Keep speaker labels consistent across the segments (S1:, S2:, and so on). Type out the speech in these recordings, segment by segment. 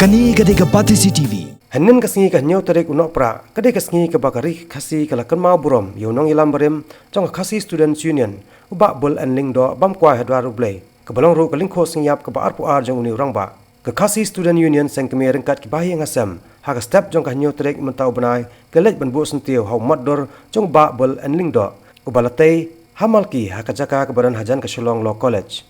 S1: Kani kadai ke Bati CCTV.
S2: Hanen kasingi ka nyau tarik unok pra kadai kasingi ka bakari kasi kala kenmau burom yonong ilam barem jong kasi students union ubak bol and ling do bam kwa hedwa rublei kebalong ru kaling kho singyap ka bar pu ar jong uni urang ba ka kasi student union seng kemi rengkat ki bahi ngasam ha ka step jong ka nyau tarik mentau benai kelej ban bu sentiu hau mador jong ba bol and ling do ubalatei hamalki ha ka jaka ka baran hajan ka Shillong Law College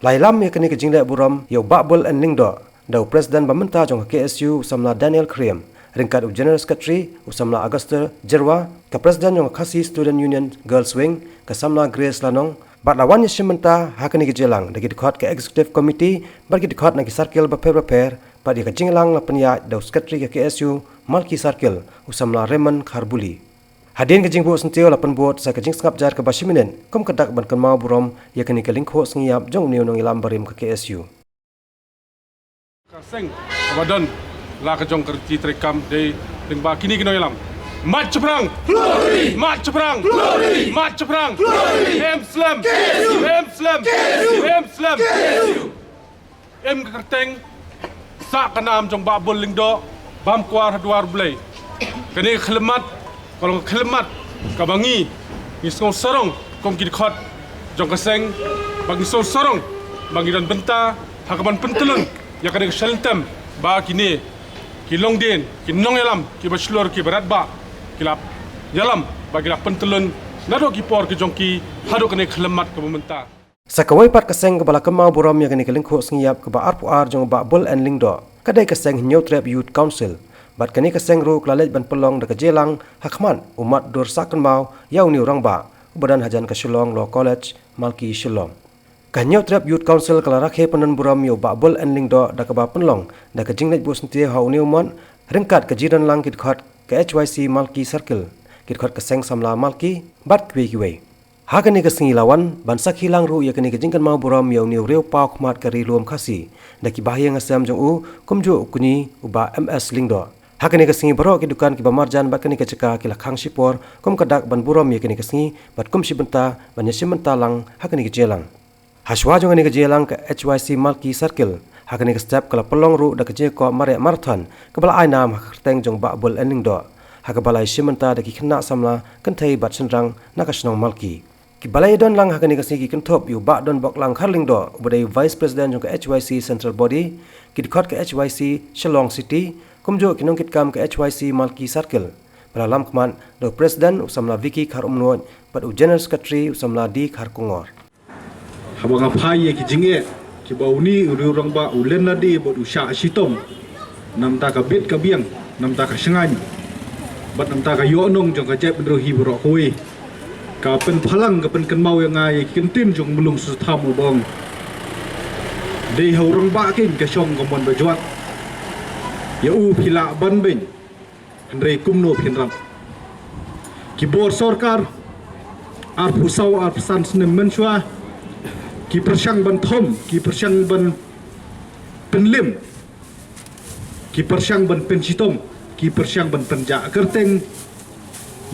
S2: lailam ye kani ka jingle burom yo ba bol and ling do Dau Presiden Bamenta jong KSU samla Daniel Kriem, ringkat General Secretary samla Augusta Jerwa, ke Presiden jong Kasi Student Union Girls Wing, ke samla Grace Lanong, bat lawan Yeshimenta hakani ke jelang, dagi dikot ke Executive Committee, bagi dikot nagi Sarkil beper-beper, bat ke jinglang la penyak dau Secretary ke KSU Malki Sarkil samla Raymond Kharbuli. Hadin ke jingbu sentio la penbuat sa ke jing sengap jar ke Bashiminen, kom kedak ban kenmau burom yakani ke lingkho sengiap jong niunong ilam barim ke KSU.
S3: Kaseng abadan la ka jong kerti trekam de lingba kini kino yalam mat ceprang glory mat ceprang glory mat ceprang glory em slam em kerteng sa kanam jong babul lingdo bam kwar hadwar blai kani khlemat kalau khlemat kabangi nisong sarong kom kid khot jong kaseng bagi sorong bagi dan benta hakaban pentelun ya kadang shaltem ba kini kilong din kinong yalam ki bachelor ki berat ba kilap yalam bagi la pentelun nado ki por ki jongki hado kene khlemat ke pemerintah
S2: sakawai pat kaseng ke bala kemau buram ya kene kelingkho sengiap ke ba arpu ar jong ba bol and lingdo kadai kaseng new trap youth council bat kene kaseng ru klalej ban pelong de kejelang hakman umat dur saken mau yau ni orang ba badan hajan ke Shillong Law College Malki Shillong Kanyo Trap Youth Council kala rakhe panan buram yo ba bol and ling do da ka ba penlong da ka jingnet bu sentia hau ni umon rengkat ka jiran lang kit khat ka HYC Malki Circle kit khat ka seng samla Malki bat kwe kiwe ha ka ni ka singi lawan ban sak hilang ru ya ka ni ka jingkan mau buram yo ni reu pa khmat ka ri luam khasi da ki bahya ngasam jong u kumju kuni uba MS ling do ha ka ni ka singi baro ki dukan ki ba marjan bat ka ni ka ceka ki la khang sipor kum ka dak ban buram ya ka ni ka singi bat kum sibenta ban yasimenta lang ha ka ni ka jelang Haswa jong ni ke jelang ke HYC Malki Circle hakani ke step kala pelong ru da ke je ko mare marathon ke bala ai nam teng jong ba bol ending do hakabalai simenta da ki khna samla kanthai bat senrang nakasnong Malki ki balai don lang hakani ke sigi kenthop yu ba don bok lang kharling do ubadai Vice President jong ke HYC Central Body ki dikhot ke HYC Shillong City kumjo kinong kit kam ke HYC Malki Circle bala lam khman do President samla Vicky Kharumno bat General Secretary samla di Kharkungor
S4: Habang apa ye ki jinge ki bauni uri orang ba ulen nadi bot usha sitom nam ta ka bit ka biang nam ta ka sengan bat nam ta ka yonong jong ka jep rohi bro hoi ka pen phalang ka pen kan mau yang ai kintin jong belum sutham ubong dei ha orang ba kin ka song ka mon ba juat ya u phila ban ben andre kumno phinram ki bor sarkar ar pusau ar pesan senem menshwa ki persyang ban thom ki persyang ban penlim ki persyang ban pensitom ki persyang ban penja kerteng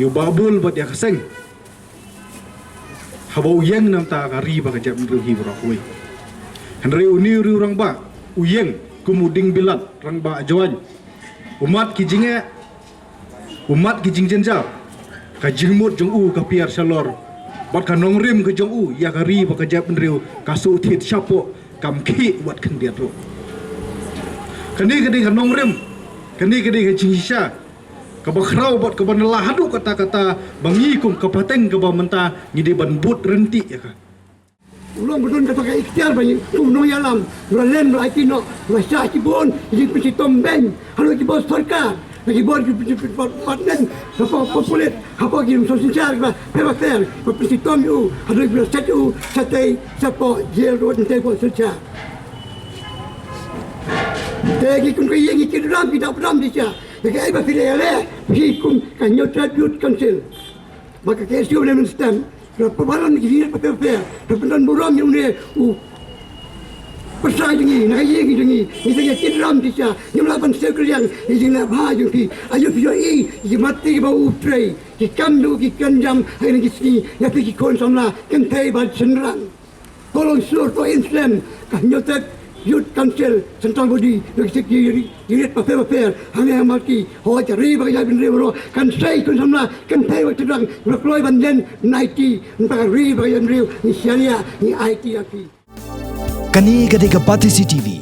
S4: yu babul bat ya kaseng habau yang nam ta kari ba kajam ruhi brakoi henry uni uri orang ba uyeng kumuding bilat rang ba jawan umat ki jinge umat ki jingjenja ka jingmut jong u ka piar salor bat ka nongrim ke jong u ya kari ba ka jap ndriu ka su thit chapo kam khi wat khan dia ro kani ka nongrim kani ka jingsha ka ba khrau bat ka ban la hadu kata-kata bangi kum ka pateng ka ba menta ngidi ban but renti ya ka
S5: ulong bedun ka pakai ikhtiar banyak no yalam ralen la itino la sha kibon ji pisi tombeng halu ki bos sarkar lagi buat partner apa populer apa kirim sosial ba pemakter pesi tom u ada bila satu satai sapo jel road tempo sosial tegi kun kaya ngi kidram tidak pernah bisa lagi ai ba file ale ji kun kanyo tribute council maka KSU boleh sistem perbalan ni kira paper perbalan buram yang ni Persai jengi, nak yengi jengi, ni saya kidram tisha, ni melawan sekalian, ni jengi bah jengi, ayo pioi, ni mati bau utrai, ki kandu ki kanjam, hai ni kisi, ya pi ki kon samla, kan thai bal senrang. Tolong seluruh Islam, kan nyotek Youth Council Central Body Unit Paper Hanya Malki Hoa Cari Bagi Bin Rio Kan Say Kun Samla Kan Pay Waktu Terang Berkeluar Bandan Naiti Bagi Rio Ni Syania Ni IT Aki
S1: Kani Kadeka Pati CTV.